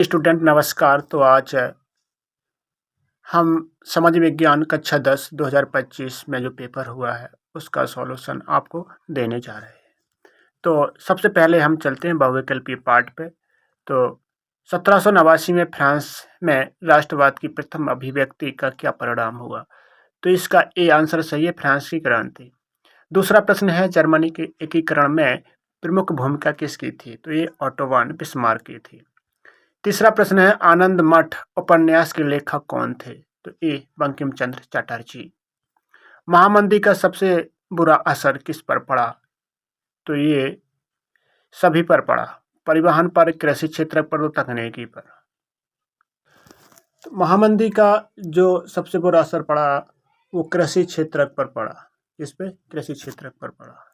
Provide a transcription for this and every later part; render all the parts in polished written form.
Student नमस्कार। तो आज हम समाज विज्ञान कक्षा 10 2025 में जो पेपर हुआ है उसका सॉल्यूशन आपको देने जा रहे हैं। तो सबसे पहले हम चलते हैं बहुविकल्पीय पार्ट पे। तो 1789 में फ्रांस में राष्ट्रवाद की प्रथम अभिव्यक्ति का क्या परिणाम हुआ? तो इसका ए आंसर सही है, फ्रांस की क्रांति। दूसरा प्रश्न है, जर्मनी के एकीकरण में प्रमुख भूमिका किसकी थी? तो ये ऑटो वन बिस्मार्क की थी। तीसरा प्रश्न है, आनंद मठ उपन्यास के लेखक कौन थे? तो ए बंकिम चंद्र चटर्जी। महामंदी का सबसे बुरा असर किस पर पड़ा? तो ये सभी पर पड़ा, परिवहन पर, कृषि क्षेत्र पर, तो तकनीकी पर। तो महामंदी का जो सबसे बुरा असर पड़ा वो कृषि क्षेत्र पर पड़ा। किस पे? कृषि क्षेत्र पर पड़ा।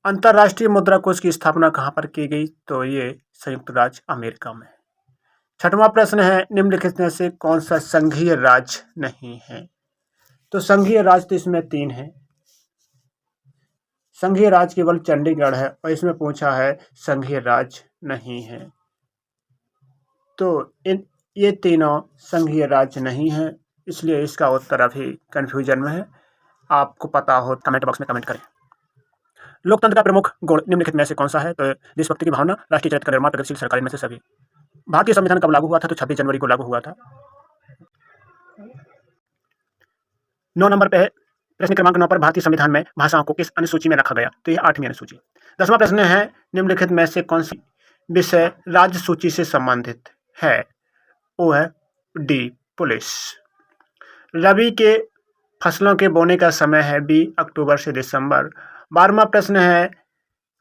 अंतर्राष्ट्रीय मुद्रा कोष की स्थापना कहाँ पर की गई? तो ये संयुक्त राज्य अमेरिका में। छठवां प्रश्न है, निम्नलिखित में से कौन सा संघीय राज्य नहीं है? तो संघीय राज्य तो इसमें 3 है। संघीय राज्य केवल चंडीगढ़ है और इसमें पूछा है संघीय राज्य नहीं है। तो ये तीनों संघीय राज्य नहीं है, इसलिए इसका उत्तर अभी कंफ्यूजन में है। आपको पता हो कमेंट बॉक्स में कमेंट करें। लोकतंत्र का प्रमुख गुण निम्नलिखित में से कौन सा है? तो देशभक्ति की भावना, राष्ट्रीय चरित्र का निर्माण, प्रगतिशील सरकार, में से सभी। भारतीय संविधान कब लागू हुआ था? तो 26 जनवरी को लागू हुआ था। 9 नंबर पे है, प्रश्न क्रमांक 9 पर भारतीय संविधान में भाषाओं को किस अनुसूची में रखा गया? तो ये 8वीं अनुसूची। 10वां प्रश्न है, निम्नलिखित में से कौन सी विषय राज्य सूची से संबंधित है? वो है डी, पुलिस। रबी के फसलों के बोने का समय है बी, अक्टूबर से दिसंबर। 12वां प्रश्न है,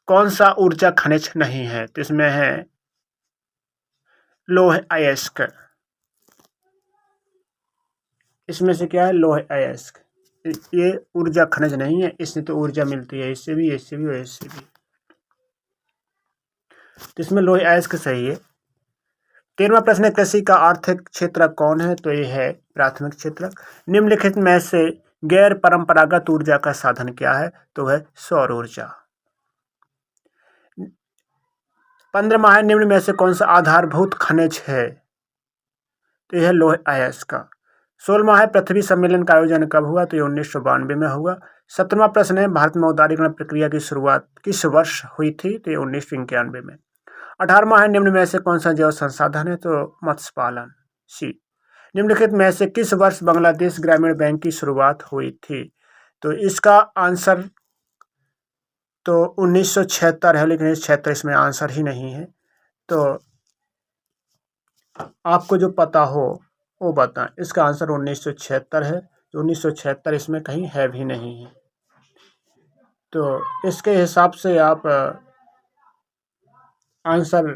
कौन सा ऊर्जा खनिज नहीं है? तो इसमें है लौह अयस्क। इसमें से क्या है? लौह अयस्क। ये ऊर्जा खनिज नहीं है, इससे तो ऊर्जा मिलती है, इससे भी, इससे भी और इससे भी। तो इसमें लौह अयस्क सही है। 13वां प्रश्न है, कृषि का आर्थिक क्षेत्र कौन है? तो ये है प्राथमिक क्षेत्र। निम्नलिखित में से गैर परंपरागत ऊर्जा का साधन क्या है? तो है सौर ऊर्जा। 15वां है, निम्न में से कौन सा आधारभूत खनिज है? तो यह लौह अयस्क का। 16वां है, पृथ्वी सम्मेलन का आयोजन कब हुआ? तो ये 1992 में हुआ। 17वां प्रश्न है, भारत में उदारीकरण प्रक्रिया की शुरुआत किस वर्ष हुई थी? तो ये 1991 में। 18वां है, निम्न में से कौन सा जैव संसाधन है? तो मत्स्य पालन, सी। निम्नलिखित में से किस वर्ष बांग्लादेश ग्रामीण बैंक की शुरुआत हुई थी? तो इसका आंसर तो 1976 है, लेकिन 76 इसमें आंसर ही नहीं है। तो आपको जो पता हो वो बताएं। इसका आंसर 1976 है। 1976 इसमें कहीं है भी नहीं है। तो इसके हिसाब से आप आंसर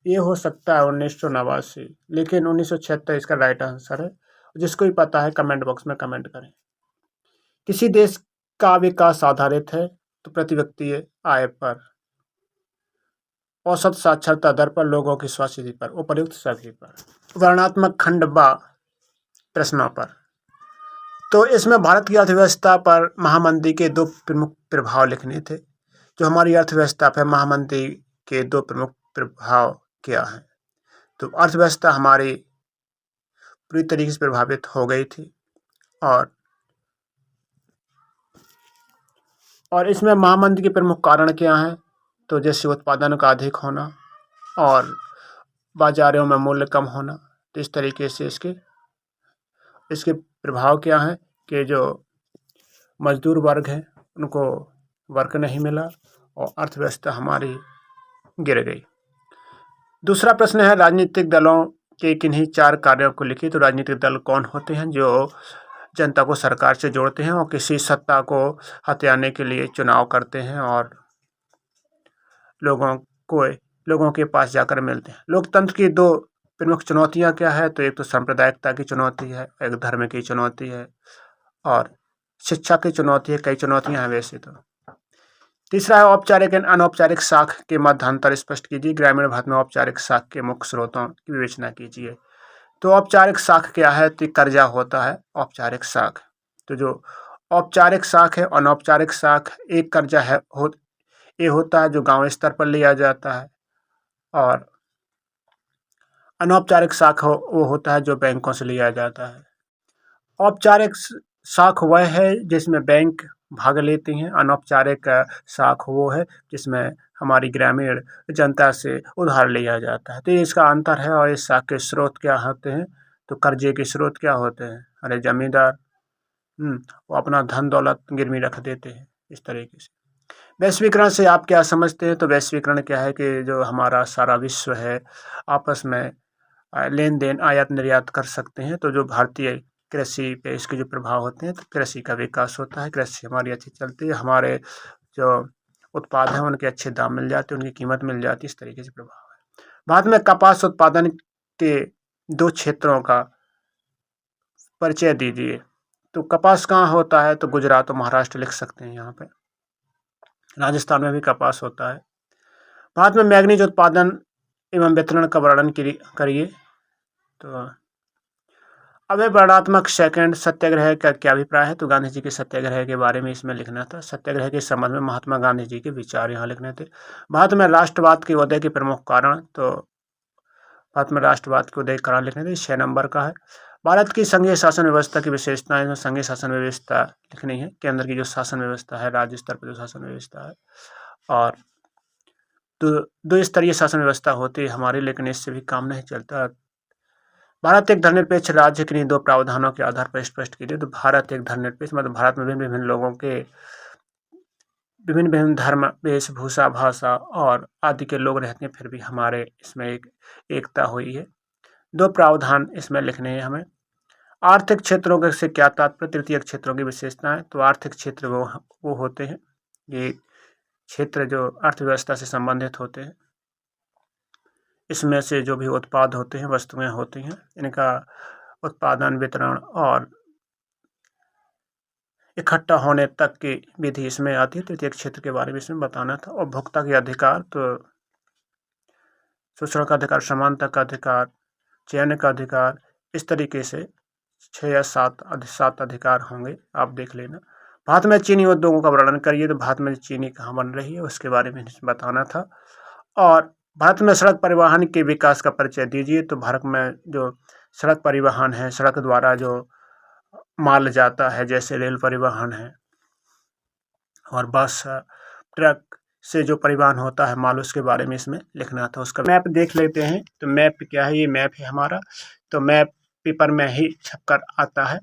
ये हो सकता है 1989, लेकिन 1976 इसका राइट आंसर है। जिसको भी पता है कमेंट बॉक्स में कमेंट करें। किसी देश का विकास आधारित है तो प्रति व्यक्ति आय पर, औसत साक्षरता दर पर, लोगों की स्वास्थ्य स्थिति पर, उपर्युक्त सभी पर। वर्णात्मक खंड ब प्रश्नों पर, तो इसमें भारत की अर्थव्यवस्था पर महामंदी के 2 प्रमुख प्रभाव लिखने थे। जो हमारी अर्थव्यवस्था पर महामंदी के 2 प्रमुख प्रभाव क्या हैं? तो अर्थव्यवस्था हमारी पूरी तरीके से प्रभावित हो गई थी और इसमें महामंदी के प्रमुख कारण क्या हैं? तो जैसे उत्पादन का अधिक होना और बाजारों में मूल्य कम होना। तो इस तरीके से इसके प्रभाव क्या हैं कि जो मजदूर वर्ग है उनको वर्क नहीं मिला और अर्थव्यवस्था हमारी गिर गई। दूसरा प्रश्न है, राजनीतिक दलों के किन्हीं 4 कार्यों को लिखिए। तो राजनीतिक दल कौन होते हैं? जो जनता को सरकार से जोड़ते हैं और किसी सत्ता को हथियाने के लिए चुनाव करते हैं और लोगों के पास जाकर मिलते हैं। लोकतंत्र की 2 प्रमुख चुनौतियां क्या है? तो एक तो सांप्रदायिकता की चुनौती है, एक धर्म की चुनौती है और शिक्षा की चुनौती है। कई चुनौतियां हैं वैसे तो। तीसरा है, औपचारिक एवं अनौपचारिक साख के मध्य अंतर स्पष्ट कीजिए। ग्रामीण भारत में औपचारिक साख के मुख्य स्रोतों की विवेचना कीजिए। तो औपचारिक साख क्या है? तो कर्जा होता है औपचारिक साख। तो जो औपचारिक साख है, अनौपचारिक साख, एक कर्जा है ये होता है जो गांव स्तर पर लिया जाता है और अनौपचारिक शाख वो होता है जो बैंकों से लिया जाता है। औपचारिक शाख वह है जिसमें बैंक भाग लेती हैं। अनौपचारिक शाख वो है जिसमें हमारी ग्रामीण जनता से उधार लिया जाता है। तो ये इसका अंतर है। और इस शाख के स्रोत क्या होते हैं? तो कर्जे के स्रोत क्या होते हैं? अरे जमींदार वो अपना धन दौलत गिरवी रख देते हैं इस तरीके से। वैश्वीकरण से आप क्या समझते हैं? तो वैश्वीकरण क्या है कि जो हमारा सारा विश्व है आपस में लेन देन आयात निर्यात कर सकते हैं। तो जो भारतीय कृषि पे इसके जो प्रभाव होते हैं, तो कृषि का विकास होता है, कृषि हमारी अच्छी चलती है, हमारे जो उत्पाद हैं उनके अच्छे दाम मिल जाते हैं, उनकी कीमत मिल जाती है, इस तरीके से प्रभाव है। बाद में कपास उत्पादन के 2 क्षेत्रों का परिचय दीजिए। तो कपास कहाँ होता है? तो गुजरात और महाराष्ट्र लिख सकते हैं यहाँ पे। राजस्थान में भी कपास होता है। बाद में मैग्नीज उत्पादन एवं वितरण का वर्णन करिए। तो अव्यवहारात्मक सेकंड सत्याग्रह का क्या अभिप्राय है? तो गांधी जी के सत्याग्रह के बारे में इसमें लिखना था। सत्याग्रह के संबंध में महात्मा गांधी जी के विचार यहाँ लिखने थे। भारत में राष्ट्रवाद के उदय के प्रमुख कारण, तो भारत में राष्ट्रवाद के उदय के कारण लिखने थे। 6 नंबर का है। भारत की संघीय शासन व्यवस्था की विशेषताएं, संघीय शासन व्यवस्था लिखनी है। केंद्र की जो शासन व्यवस्था है, राज्य स्तर पर जो शासन व्यवस्था है, और तो 2 स्तरीय शासन व्यवस्था होती है हमारी, लेकिन इससे भी काम नहीं चलता। भारत एक धर्मनिरपेक्ष राज्य के 2 प्रावधानों के आधार पर स्पष्ट कीजिए। तो भारत एक धर्मनिरपेक्ष, मतलब भारत में विभिन्न विभिन्न लोगों के विभिन्न विभिन्न धर्म, वेशभूषा, भाषा और आदि के लोग रहते हैं, फिर भी हमारे इसमें एक एकता हुई है। 2 प्रावधान इसमें लिखने हैं हमें। आर्थिक क्षेत्रों के से क्या तात्पर्य? तृतीय क्षेत्रों की विशेषताएं। तो आर्थिक क्षेत्र वो होते हैं, ये क्षेत्र जो अर्थव्यवस्था से संबंधित होते हैं। इसमें से जो भी उत्पाद होते हैं, वस्तुएं होती हैं, इनका उत्पादन, वितरण और इकट्ठा होने तक की विधि इसमें आती है। तृतीय क्षेत्र के बारे में इसमें बताना था। और भोक्ता के अधिकार, तो शोषण का अधिकार, समानता का अधिकार, चयन का अधिकार, इस तरीके से 6 या 7 अधिकार होंगे, आप देख लेना। भारत में चीनी उद्योगों का वर्णन करिए। तो भारत में चीनी कहाँ बन रही है उसके बारे में बताना था। और भारत में सड़क परिवहन के विकास का परिचय दीजिए। तो भारत में जो सड़क परिवहन है, सड़क द्वारा जो माल जाता है, जैसे रेल परिवहन है और बस, ट्रक से जो परिवहन होता है माल, उसके बारे में इसमें लिखना था। उसका मैप देख लेते हैं। तो मैप क्या है? ये मैप है हमारा। तो मैप पेपर में ही छपकर आता है।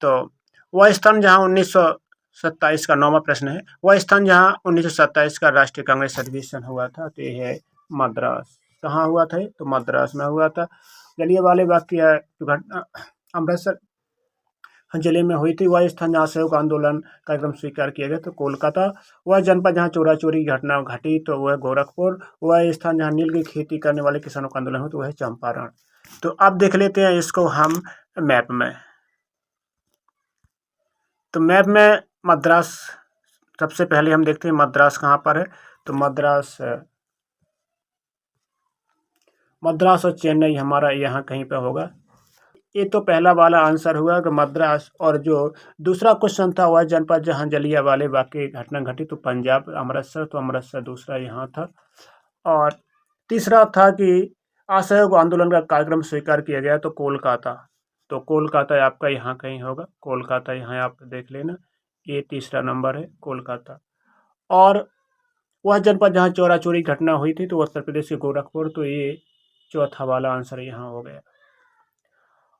तो वह स्थान जहाँ 1927 का 9वां प्रश्न है, वह स्थान जहाँ 1927 का राष्ट्रीय कांग्रेस अधिवेशन हुआ था, तो ये है मद्रास। कहाँ हुआ था? तो मद्रास में हुआ था। जलियांवाला बाग की घटना अमृतसर जिले में हुई थी। वह स्थान जहाँ असहयोग आंदोलन कार्यक्रम स्वीकार किया गया, तो कोलकाता। वह जनपद जहाँ चोरा चोरी की घटना घटी, तो वह गोरखपुर। वह स्थान जहाँ नील की खेती करने वाले किसानों का आंदोलन हुआ, तो वह चंपारण। तो अब देख लेते हैं इसको हम मैप में। तो मैप में मद्रास सबसे पहले हम देखते हैं मद्रास कहाँ पर है। तो मद्रास और चेन्नई हमारा यहाँ कहीं पे होगा। ये तो पहला वाला आंसर हुआ कि मद्रास। और जो दूसरा क्वेश्चन था वह जनपद जहाँ जलियांवाला बाग की घटना घटी, तो पंजाब, अमृतसर। तो अमृतसर दूसरा यहाँ था। और तीसरा था कि असहयोग आंदोलन का कार्यक्रम स्वीकार किया गया, तो कोलकाता। तो कोलकाता आपका यहाँ कहीं होगा। कोलकाता यहाँ आप देख लेना, ये तीसरा नंबर है कोलकाता। और वह जनपद जहाँ चोरा चोरी घटना हुई थी, तो उत्तर प्रदेश के गोरखपुर। तो ये चौथा वाला आंसर यहाँ हो गया।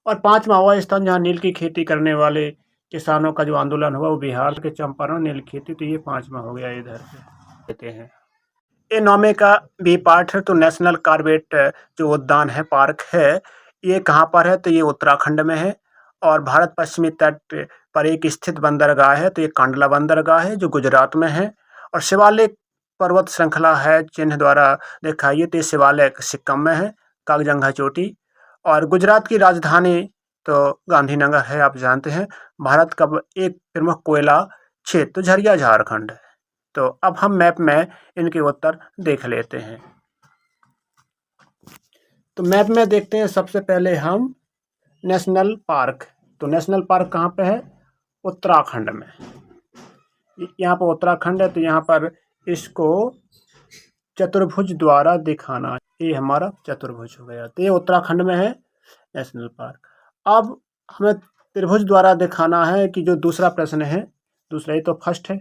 और 5वां वह स्थान जहाँ नील की खेती करने वाले किसानों का जो आंदोलन हुआ, वो बिहार के चंपारण नील खेती। तो ये 5वां हो गया। इधर पे देते हैं। ये 9वें का भी पार्ट है। तो नेशनल कॉर्बेट जो उद्यान है, पार्क है, ये कहाँ पर है? तो ये उत्तराखंड में है। और भारत पश्चिमी तट पर एक स्थित बंदरगाह है, तो ये कांडला बंदरगाह है जो गुजरात में है। और शिवालिक पर्वत श्रृंखला है, चिन्ह द्वारा दिखाइए। तो ये शिवालिक सिक्किम में है, कागजंगा चोटी। और गुजरात की राजधानी तो गांधीनगर है, आप जानते हैं। भारत का एक प्रमुख कोयला क्षेत्र तो झरिया झारखंड है। तो अब हम मैप में इनके उत्तर देख लेते हैं। तो मैप में देखते हैं सबसे पहले हम नेशनल पार्क। तो नेशनल पार्क कहाँ पे है? उत्तराखंड में। यहाँ पर उत्तराखंड है, तो यहाँ पर इसको चतुर्भुज द्वारा दिखाना। ये हमारा चतुर्भुज हो गया। तो ये उत्तराखंड में है नेशनल पार्क। अब हमें त्रिभुज द्वारा दिखाना है कि जो दूसरा प्रश्न है, दूसरा ये तो फर्स्ट है।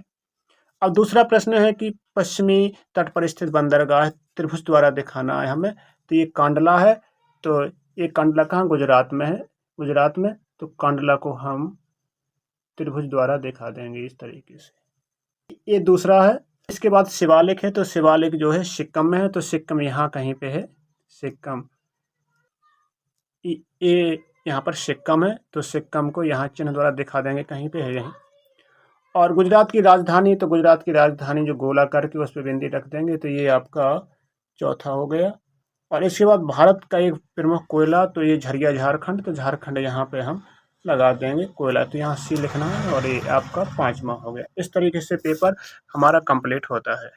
अब दूसरा प्रश्न है कि पश्चिमी तट पर स्थित बंदरगाह त्रिभुज द्वारा दिखाना है हमें। तो ये कांडला है, तो ये कांडला कहाँ, गुजरात में है। गुजरात में, तो कांडला को हम त्रिभुज द्वारा दिखा देंगे इस तरीके से। ये दूसरा है। इसके बाद शिवालिक है, तो शिवालिक जो है सिक्किम में है, तो सिक्किम यहाँ कहीं पे है, सिक्किम। ये यहाँ पर सिक्किम है, तो सिक्किम को यहाँ चिन्ह द्वारा दिखा देंगे, कहीं पे है यहीं। और गुजरात की राजधानी, तो गुजरात की राजधानी जो गोला करके उस पर बिंदी रख देंगे, तो ये आपका चौथा हो गया। और इसके बाद भारत का एक प्रमुख कोयला, तो ये झरिया झारखंड, तो झारखंड यहाँ पे हम लगा देंगे कोयला, तो यहाँ सी लिखना है। और ये आपका 5वां हो गया। इस तरीके से पेपर हमारा कंप्लीट होता है।